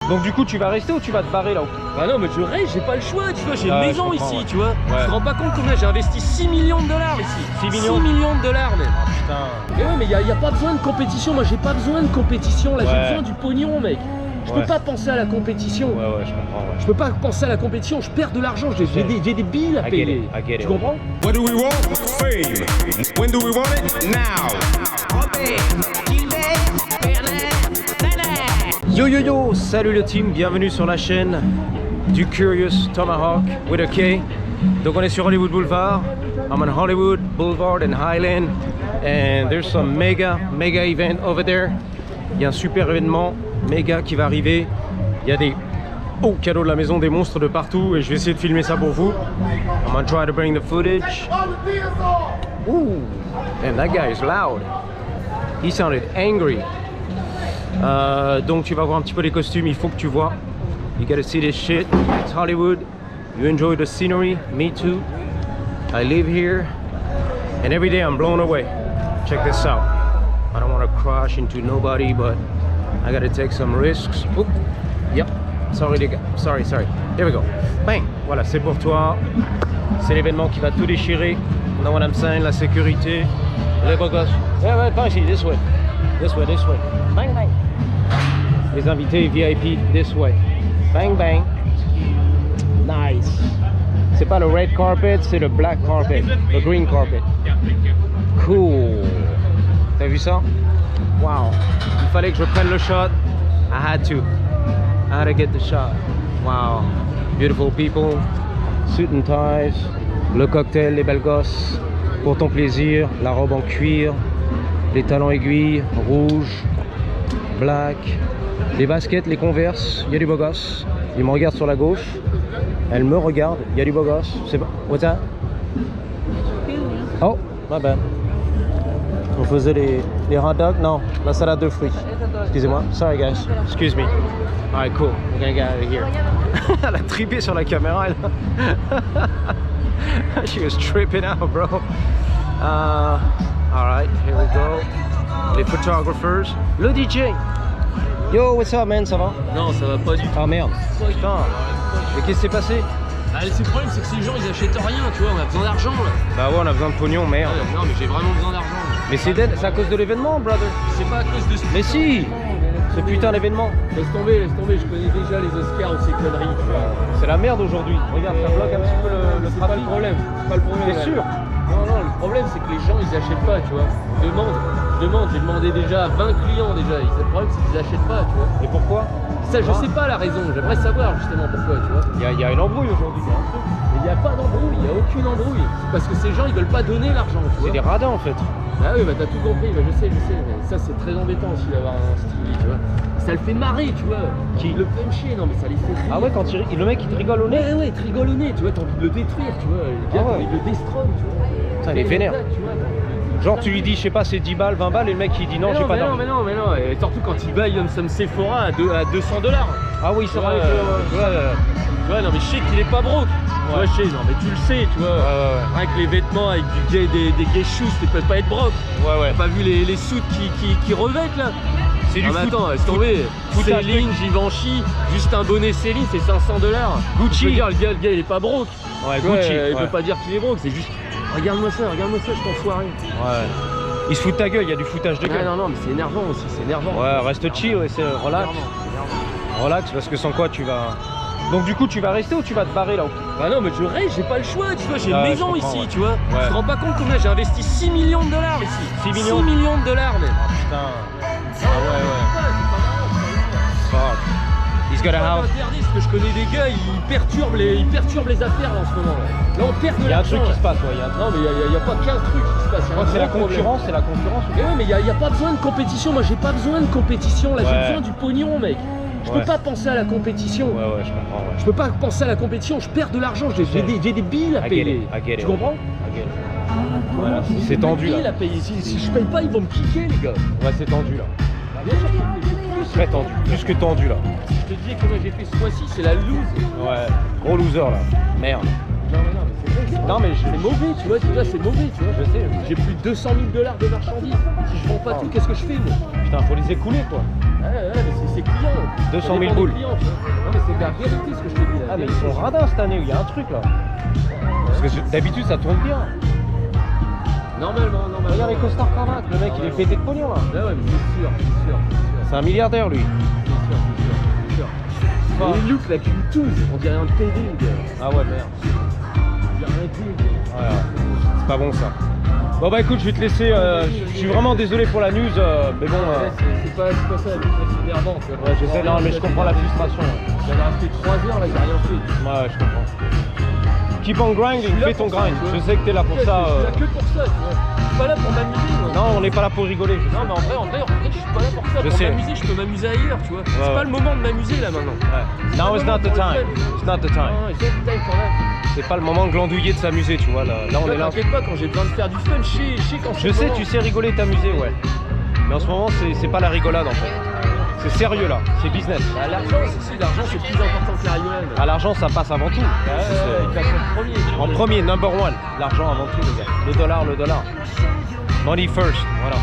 Donc du coup, tu vas rester ou tu vas te barrer là? Bah non, mais je reste, j'ai pas le choix, tu vois, j'ai une maison ici, ouais. tu vois. Tu te rends pas compte combien j'ai investi 6 millions de dollars ici. 6 millions 6 millions de dollars, mec. Ah putain. Et ouais, mais y a pas besoin de compétition, moi j'ai pas besoin de compétition, là, j'ai besoin du pognon, mec. Je peux pas penser à la compétition. Ouais, je comprends. Ouais. Je peux pas penser à la compétition, je perds de l'argent, j'ai des billes à payer. Tu comprends? What do we want? Fame. When do we want it? Now. Yo, salut le team, bienvenue sur la chaîne du Curious Tomahawk with a K. Donc on est sur Hollywood Boulevard. I'm on Hollywood Boulevard and Highland, and there's some mega event over there. Il y a un super événement méga qui va arriver. Il y a des cadeaux de la maison, des monstres de partout, et je vais essayer de filmer ça pour vous. I'm gonna try to bring the footage. Ooh, and that guy is loud. He sounded angry. Donc tu vas voir un petit peu les costumes, il faut que tu vois. You gotta see this shit. It's Hollywood. You enjoy the scenery. Me too. I live here, and every day I'm blown away. Check this out. I don't want to crash into nobody, but I gotta take some risks. Oop. Yep. Sorry les gars. Sorry. Here we go. Bang. Voilà, c'est pour toi. C'est l'événement qui va tout déchirer. You know what I'm saying? La sécurité. Les beaux gosses. Ouais, pas ici. This way. This way. Bang. Les invités VIP. This way. Bang. Nice. C'est pas le red carpet, c'est le black carpet. Le green carpet. Cool. T'as vu ça? Wow. Il fallait que je prenne le shot. I had to get the shot. Wow. Beautiful people. Suit and ties. Le cocktail, les belles gosses. Pour ton plaisir. La robe en cuir. Les talons aiguilles. Rouge. Black. Les baskets, les Converse. Il y a du beau gosse. Il me regarde sur la gauche. Elle me regarde. Il y a du beau gosse. C'est pas. What's that? Oh, my bad. On faisait les hot dogs. Non, la salade de fruits. Excusez-moi. Sorry guys. Excuse me. Alright, cool. We're gonna get out of here. Elle a trippé sur la caméra. She was tripping out, bro. Alright, here we go. Les photographers. Le DJ. Yo, what's up, man? Ça va? Non, ça va pas du tout. Ah merde. Putain. Mais qu'est-ce qui s'est passé? Ah, le problème, c'est que ces gens, ils achètent rien, tu vois, on a besoin d'argent là. Bah ouais, on a besoin de pognon, merde. Non, mais j'ai vraiment besoin d'argent. Mais c'est à cause de l'événement, brother. C'est pas à cause de ce. Mais si. Ce putain d'événement. Laisse tomber, je connais déjà les Oscars ou ces conneries, tu vois. C'est la merde aujourd'hui. Regarde, ça bloque un petit peu le C'est pas trafic. le problème, c'est pas le problème. T'es sûr? Non, le problème c'est que les gens ils achètent pas, tu vois. Je demande, j'ai demandé déjà à 20 clients déjà. Le problème c'est qu'ils achètent pas, tu vois. Et pourquoi? Ça, je sais pas la raison, j'aimerais savoir justement pourquoi, tu vois. Il y a une embrouille aujourd'hui. Mais il n'y a pas d'embrouille, il n'y a aucune embrouille. Parce que ces gens ils veulent pas donner l'argent, tu vois. C'est des radins en fait. Ah oui, bah t'as tout compris, bah, je sais, mais ça c'est très embêtant aussi d'avoir un style, tu vois. Ça le fait marrer, tu vois. Qui? Le puncher, non mais ça les fait rire. Ah ouais, quand le mec il te rigole au nez. Ouais, il te rigole au nez, tu vois, t'as envie de le détruire, tu vois. Le gars, t'as envie de le destroy, tu vois. Putain, il est vénère. Tu vois, Genre tu lui dis, je sais pas, c'est 10 balles, 20 balles, et le mec il dit non, j'ai pas d'argent. mais non. Et surtout quand il baille comme Sephora à 200 $. Ah oui, c'est vrai. Tu vois, non mais je sais qu'il est pas broke. Tu vois, non mais tu le sais, tu vois. Ouais. Rien que les vêtements avec des gay shoes, tu peux pas être broke. Ouais. T'as pas vu les soutes qui revêtent là? C'est du foot. Attends, laisse tomber. Céline, Givenchy, juste un bonnet Céline, c'est 500 $. Gucci. Je veux dire, le gars il est pas broke. Ouais, Tu vois, Gucci. il peut pas dire qu'il est broke, c'est juste. Regarde-moi ça, je t'enfoiré. Ouais. Il se fout de ta gueule, il y a du foutage de gueule. Non, mais c'est énervant aussi, c'est énervant. Ouais, reste chill, ouais, c'est relax. Relax, parce que sans quoi tu vas. Donc du coup, tu vas rester ou tu vas te barrer là? Bah non, mais je reste, j'ai pas le choix, tu vois, j'ai une maison ici, ouais. tu vois. Ouais. Tu te rends pas compte combien j'ai investi 6 millions de dollars ici. 6 millions? 6 millions de dollars, même. Putain. Ah ouais. Fuck. He's got a house. C'est interdit, parce que je connais des gars, ils perturbent les affaires là, en ce moment. Là, on perd de l'argent. Il y a un truc qui se passe, ouais. Non, mais il y a pas qu'un truc qui se passe. Je crois que c'est la concurrence, Mais ouais, mais il y a pas besoin de compétition. Moi, j'ai pas besoin de compétition là. J'ai besoin du pognon, mec. Je peux pas penser à la compétition. Ouais, je comprends. Ouais. Je peux pas penser à la compétition. Je perds de l'argent. J'ai des billes à payer. Tu comprends? Voilà, c'est tendu J'ai des là. billes à payer. Si je paye pas, ils vont me kicker, les gars. Ouais, c'est tendu là. Bien sûr que c'est Très tendu, plus que tendu là. Je te dis comment j'ai fait ce mois-ci, c'est la loose. Ouais, gros loser là. Merde. Non, mais c'est vrai. Non, mais c'est mauvais, tu vois, c'est mauvais, tu vois. Je sais. J'ai plus de 200 000 $ de marchandises. Si je vends pas tout, qu'est-ce que je fais, moi? Putain, faut les écouler quoi. Ouais, mais c'est ses clients. 200 Ça 000 dépend des boules. clients, tu vois. Non, mais c'est la vérité ce que je te dis là. Ah mais ils sont radins cette année, il y a un truc là. Parce que d'habitude ça tourne bien. Normalement. Regarde les costards cravates, le mec il est pété de pognon là. Ah ouais, mais c'est sûr. C'est un milliardaire lui. C'est sûr. Et Luke là qui me touche, on dirait un PD le gars. Ah ouais merde. On dirait un PD. Voilà. C'est pas bon ça. Bon bah écoute, je vais te laisser, je suis vraiment désolé pour la news, mais bon... Ouais, c'est pas ça, Luke, c'est énervant. Tu vois. ouais, je sais, non mais je comprends la frustration. J'avais resté 3 heures là, j'ai rien fait. Ouais, je comprends. Keep on grinding, fais ton grind. Je sais que t'es là pour ça. Je suis là que pour ça, tu vois. Je suis pas là pour m'amuser, moi. Non, on n'est pas là pour rigoler. Non, mais en vrai, je suis pas là pour ça. Je Pour sais. m'amuser, je peux m'amuser ailleurs, tu vois. C'est pas le moment de m'amuser là maintenant. Ouais. Now is not the time. It's not the time. Non, it's not the time quand même. C'est pas le moment de glandouiller, de s'amuser, tu vois. Là on est là. T'inquiète pas, quand j'ai besoin de faire du fun, je sais quand c'est Je le sais, moment. tu sais rigoler, t'amuser, ouais. Mais en ce moment, c'est pas la rigolade en fait. C'est sérieux là, c'est business. Bah, l'argent, l'argent c'est plus important que la rigolade. Ah, l'argent ça passe avant tout. Il passe en premier. En premier, number one. L'argent avant tout, les gars. Le dollar. Money first, voilà.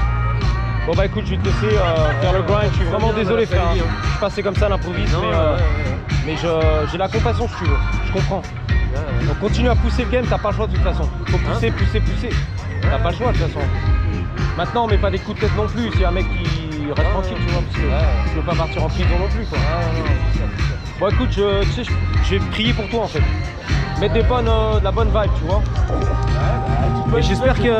Bon bah écoute, je vais te laisser faire le grind. Je suis vraiment désolé frère. Je suis passé comme ça à l'improviste, mais j'ai la compassion si tu veux. Je comprends. Donc continue à pousser le game, t'as pas le choix de toute façon. Faut pousser. T'as pas le choix de toute façon. Maintenant on met pas des coups de tête non plus. C'est un mec qui reste tranquille, tu vois, parce que je veux pas partir en prison non plus quoi. Bon écoute, tu sais, je vais prier pour toi en fait. Mettre de la bonne vibe, tu vois. Et j'espère que...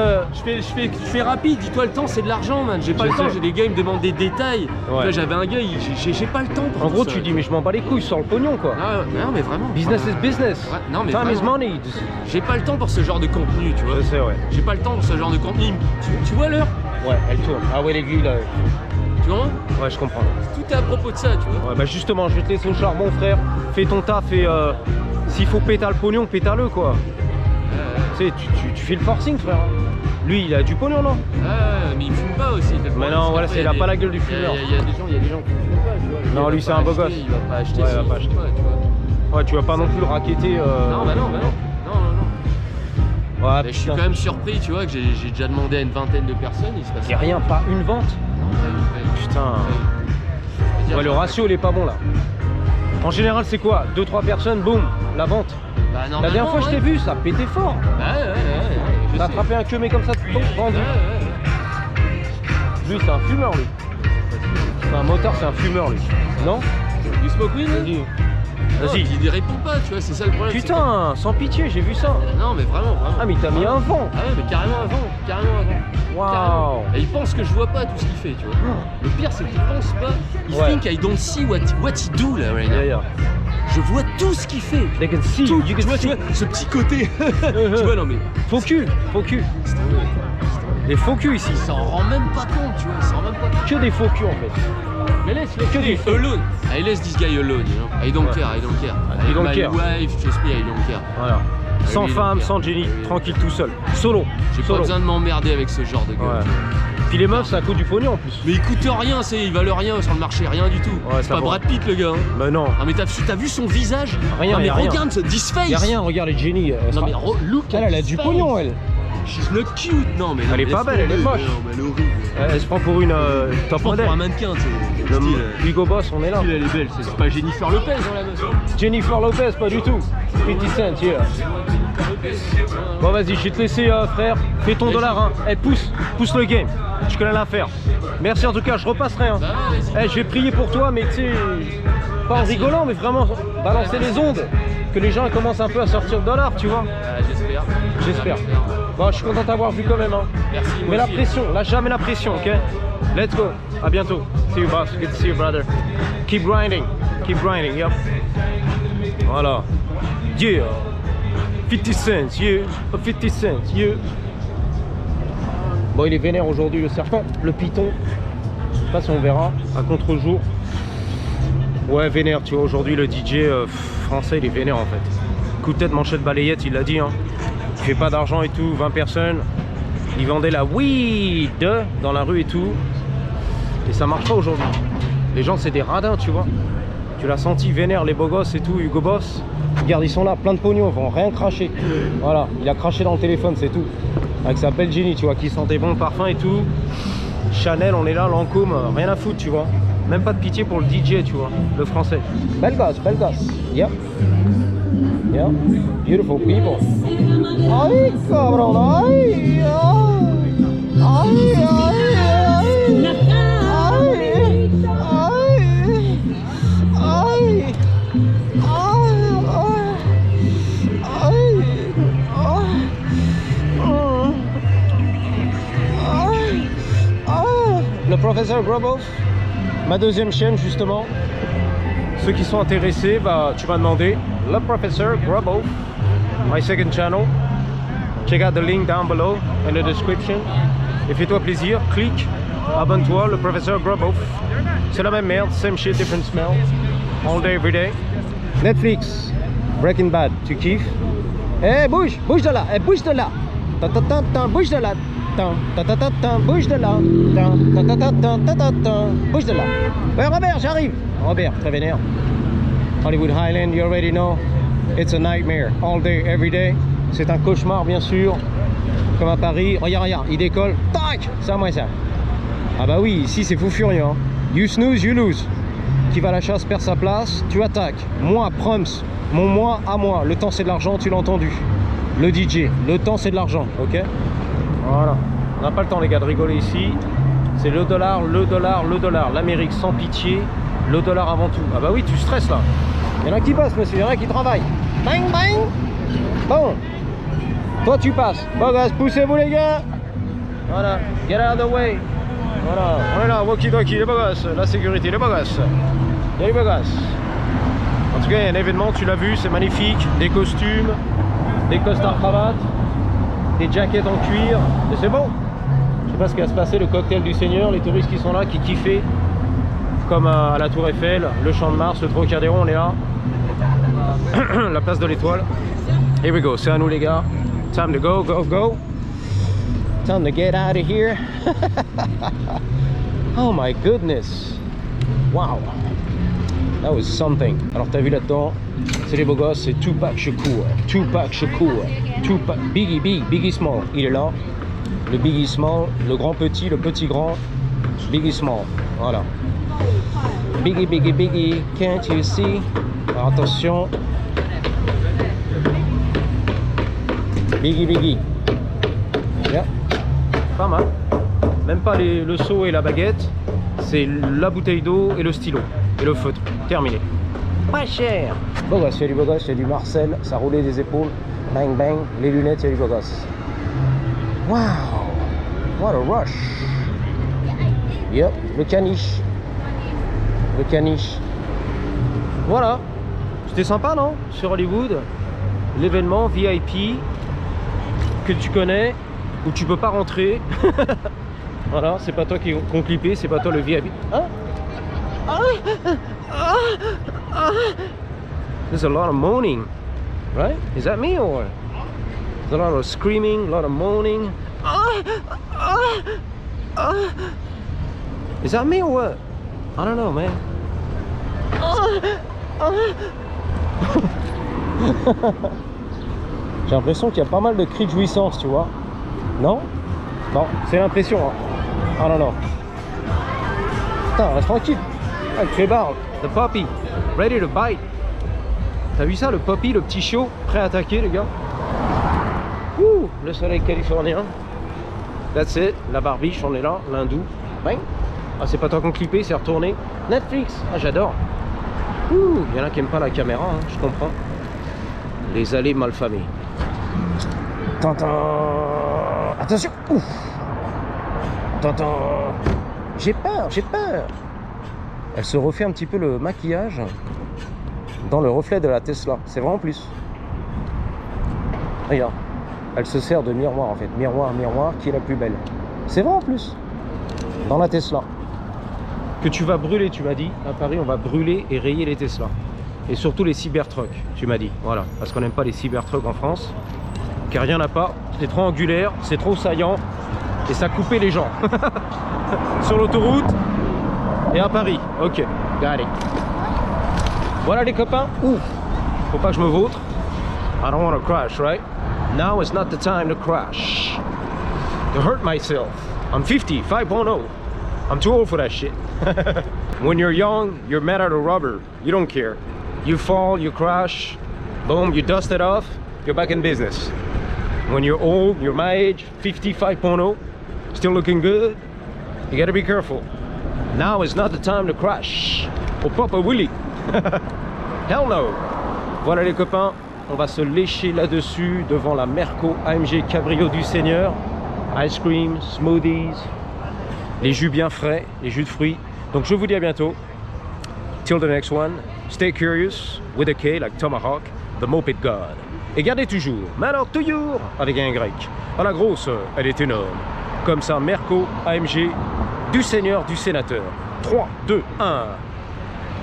Je fais rapide, dis-toi le temps c'est de l'argent man, j'ai pas Je le temps, sais. j'ai des gars, ils me demandent des détails. Ouais. Là j'avais un gars, j'ai pas le temps pour En tout gros ça. tu dis mais je m'en bats les couilles, sors le pognon quoi. Non mais vraiment. Business is business. Ouais, non, mais Time is vraiment. money. J'ai pas le temps pour ce genre de contenu, tu vois. Je sais ouais. J'ai pas le temps pour ce genre de contenu. Tu vois l'heure? Ouais, elle tourne. Ah ouais l'aiguille là. Tu vois? Ouais je comprends. Tout est à propos de ça, tu vois. Ouais bah justement, je vais te laisser au charbon frère. Fais ton taf et s'il faut péter le pognon, pétale quoi. Tu sais, tu fais le forcing frère. Lui il a du pognon non? Mais il fume pas aussi. Mais non, voilà, il a pas la gueule du fumeur. Il y a des gens qui fument pas, tu vois. Non, lui, c'est un beau gosse. Il va pas acheter. Ouais, il va s'il pas fume acheter. tu vois. Ouais, tu vas pas non plus le raqueter. Non. Ouais, Mais je suis putain. quand même surpris, tu vois, que j'ai déjà demandé à une vingtaine de personnes, il se passe Y'a rien, pas une vente. Non, pas une. Putain. Ouais, le ratio il est pas bon là. En général, c'est quoi? 2-3 personnes, boum, la vente. Bah, La dernière fois, je t'ai vu, ça pétait fort. Ouais. T'as attrapé un queue, mais comme ça, vendu. Lui, c'est un fumeur, lui. C'est un motard, c'est un fumeur, lui. Non? Du smoke weed? Vas-y. Vas-y. Il répond pas, tu vois, c'est ça le problème. Putain, sans pitié, j'ai vu ça. Non, mais vraiment. Ah, mais il t'a mis un vent. Ah ouais, mais carrément avant. Waouh. Et il pense que je vois pas tout ce qu'il fait, tu vois. Le pire, c'est qu'il pense pas. Il Ouais. think I don't see what he do là, right now. Yeah. Je vois tout ce qu'il fait. They can see, Tout, you tu can vois, see. ce petit côté. Tu vois, non mais. Faux cul. Les faux culs ici. Il s'en rend même pas compte, tu vois. Il s'en rend même pas compte. Que des faux culs en fait. Mais laisse-le Que des faux. alone. I laisse this guy alone, you know. I don't care. I don't My care. wife, trust me, I don't care. Voilà. Sans lui, il femme, est sans bien. Jenny, Lui, il est tranquille tout seul. Solo. J'ai pas Solo. besoin de m'emmerder avec ce genre de gars. Ouais. Puis les meufs, ça coûte du pognon en plus. Mais il coûte rien, il valent rien sur le marché, rien du tout. Ouais, c'est ça pas va. Brad Pitt le gars. Hein. Mais non. Ah mais t'as vu son visage? Rien, Non mais y a rien. regarde ce this face. Y'a rien, regarde les Jenny. Non mais look Elle at a this du face. pognon elle. She's not cute. Non mais Elle est pas belle, elle est moche. Non mais elle est horrible. Elle se prend pour une top Pour modèle. un mannequin, tu sais. Le Style, Hugo Boss, on est là. style, elle est belle, c'est pas Jennifer Lopez hein, la meuf. Jennifer Lopez, pas du tout. 50 Cent, yeah. Bon vas-y, je vais te laisser frère. Fais ton dollar, hein. Eh, pousse le game. Tu connais l'affaire. Merci en tout cas, je repasserai. Hein. Bah ouais, vas-y. Eh, je vais prier pour toi, mais tu sais, pas en rigolant, mais vraiment balancer les ondes. Que les gens commencent un peu à sortir le dollar, tu vois. J'espère. J'espère. Bon, je suis content de t'avoir vu quand même. Hein. Merci. moi Mais la aussi. pression, lâche jamais la pression, ok? Let's go. À bientôt. See you, boss. Good to see you, brother. Keep grinding. Keep grinding, yep. Voilà. Yeah. 50 cents, yeah. 50 cents, yeah. Bon, il est vénère aujourd'hui, le serpent, le python. Je sais pas si on verra à contre-jour. Ouais, vénère, tu vois. Aujourd'hui, le DJ français, il est vénère en fait. Coup de tête, manchette, balayette, il l'a dit. Hein. Il fait pas d'argent et tout, 20 personnes. Il vendait la weed dans la rue et tout. Et ça marche pas aujourd'hui. Les gens, c'est des radins, tu vois. Tu l'as senti, vénère, les beaux gosses et tout, Hugo Boss. Regarde, ils sont là, plein de pognon, ils vont rien cracher. Voilà, il a craché dans le téléphone, c'est tout. Avec sa belle Jenny, tu vois, qui sentait bon le parfum et tout. Chanel, on est là, Lancôme, rien à foutre, tu vois. Même pas de pitié pour le DJ, tu vois, le français. Belle gosse, belle gosse. Yep. Yep. Beautiful people. Ay, cabrón, ay, ay, ay, le professeur Grubov, ma deuxième chaîne justement. Ceux qui sont intéressés, bah, tu vas demander le professeur Grubov, my second channel. Check out the link down below in the description. Et fais-toi plaisir, clique, abonne-toi, le professeur Grubov. C'est la même merde, same shit, different smell. All day, every day. Netflix, Breaking Bad, tu kiffes? Eh, bouge, bouge de là, eh, bouge de là. Ta ta ta ta, bouge de là. Ta ta ta ta ta, bouge de là. Ta ta ta ta ta ta ta, bouge de là. Ouais, Robert, j'arrive. Robert, très vénère. Hollywood Highland, you already know. It's a nightmare, all day, every day. C'est un cauchemar, bien sûr. Comme à Paris. Regarde, regarde, il décolle. Tac, ça, moi, ça. Ah bah oui, ici, c'est fou furieux. Hein. You snooze, you lose. Qui va à la chasse perd sa place, tu attaques. Moi, Prums, mon moi à moi. Le temps, c'est de l'argent, tu l'as entendu. Le DJ, le temps, c'est de l'argent, ok? Voilà. On n'a pas le temps, les gars, de rigoler ici. C'est le dollar, le dollar, le dollar. L'Amérique sans pitié, le dollar avant tout. Ah bah oui, tu stresses là. Il y en a qui passent, monsieur, il y en a qui travaillent. Bang, bang. Bon. Toi, tu passes. Bon, gars, poussez-vous, les gars. Voilà. Get out of the way. Voilà. On est là, walkie-talkie, les beaux gosses. La sécurité, les beaux gosses. Il y a les beaux gosses. En tout cas, il y a un événement, tu l'as vu, c'est magnifique. Des costumes, des costards cravates, des jackets en cuir. Et c'est bon. Je sais pas ce qui va se passer, le cocktail du Seigneur, les touristes qui sont là, qui kiffaient. Comme à la Tour Eiffel, le Champ de Mars, le Trocadéro, on est là. La place de l'Étoile. Here we go, c'est à nous les gars. Time to go, go, go. Time to get out of here. Oh my goodness. Wow. That was something. Alors t'as vu là-dedans, c'est les beaux gosses, c'est Tupac Shakur. Tupac Shakur. Tupac, Biggie Big, Biggie Small. Il est là. Le Biggie Small, le grand petit, le petit grand. Biggie Small. Voilà. Biggie, Biggie, Biggie, can't you see? Alors attention. Biggie, Biggie. Yeah. Pas mal. Même pas le seau et la baguette. C'est la bouteille d'eau et le stylo. Et le feutre. Terminé. Pas cher. Beau gosse, il y a du beau gosse, il y a du Marcel. Ça roulait des épaules. Bang, bang. Les lunettes, il y a du beau gosse. Wow. What a rush. Yep. Le caniche. Le caniche. Voilà. C'était sympa, non? Sur Hollywood. L'événement VIP que tu connais, où tu peux pas rentrer. Voilà, c'est pas toi qui ont clippé, c'est pas toi le VIP. Hein? There's a lot of moaning, right? Is that me or? There's a lot of screaming, a lot of moaning. Is that me or what? I don't know, man. J'ai l'impression qu'il y a pas mal de cris de jouissance, tu vois. Non? Non, c'est l'impression. Hein. I don't know. Putain, reste tranquille. Ah, le clébard, the puppy, ready to bite. T'as vu ça, le puppy, le petit chiot, prêt à attaquer, les gars? Ouh, le soleil californien. That's it, la barbiche, on est là, l'hindou. Bang. Ah, c'est pas toi qu'on clippé, c'est retourné. Netflix, ah, j'adore. Ouh, il y en a qui aiment pas la caméra, hein, je comprends. Les allées malfamées. Tintin. Attention. Ouf. Tintin. J'ai peur, j'ai peur. Elle se refait un petit peu le maquillage dans le reflet de la Tesla. C'est vrai en plus. Regarde. Elle se sert de miroir en fait. Miroir, miroir, qui est la plus belle. C'est vrai en plus. Dans la Tesla. Que tu vas brûler, tu m'as dit. À Paris, on va brûler et rayer les Tesla. Et surtout les Cybertrucks, tu m'as dit. Voilà. Parce qu'on n'aime pas les Cybertrucks en France. Car il n'y en a pas. C'est trop angulaire, c'est trop saillant. Et ça coupait les gens. Sur l'autoroute et à Paris. Ok, got it. Voilà les copains. Ouh, faut pas que je me vautre. I don't want to crash, right? Now is not the time to crash. To hurt myself. I'm 50, 5.0. I'm too old for that shit. When you're young, you're made out of rubber. You don't care. You fall, you crash, boom, you dust it off, you're back in business. When you're old, you're my age, 55.0, still looking good, you gotta be careful. Now is not the time to crash. Au Papa Willy. Hell no. Voilà les copains, on va se lécher là-dessus devant la Merco AMG Cabrio du Seigneur. Ice cream, smoothies, les jus bien frais, les jus de fruits. Donc je vous dis à bientôt. Till the next one, stay curious with a K like Tomahawk, the Moped God. Et gardez toujours, mais alors toujours avec un grec. À la grosse, elle est énorme. Comme ça, Merco AMG du Seigneur du Sénateur. 3, 2, 1.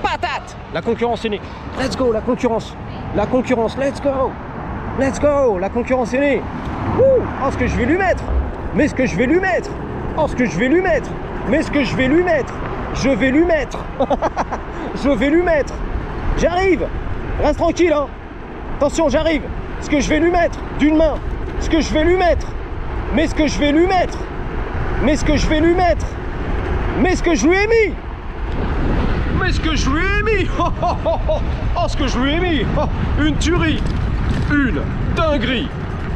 Patate! La concurrence est née. Let's go, la concurrence. La concurrence, let's go. Let's go, la concurrence est née. Wouh! Oh, ce que je vais lui mettre. Mais ce que je vais lui mettre. Oh, ce que je vais lui mettre. Mais ce que je vais lui mettre. Je vais lui mettre. Je vais lui mettre. J'arrive. Reste tranquille, hein. Attention, j'arrive. Ce que je vais lui mettre d'une main. Ce que je vais lui mettre. Mais ce que je vais lui mettre. Mais ce que je vais lui mettre. Mais ce que je lui ai mis. Mais ce que je lui ai mis. Oh, oh, oh, oh. Oh, ce que je lui ai mis. Oh, une tuerie. Une dinguerie.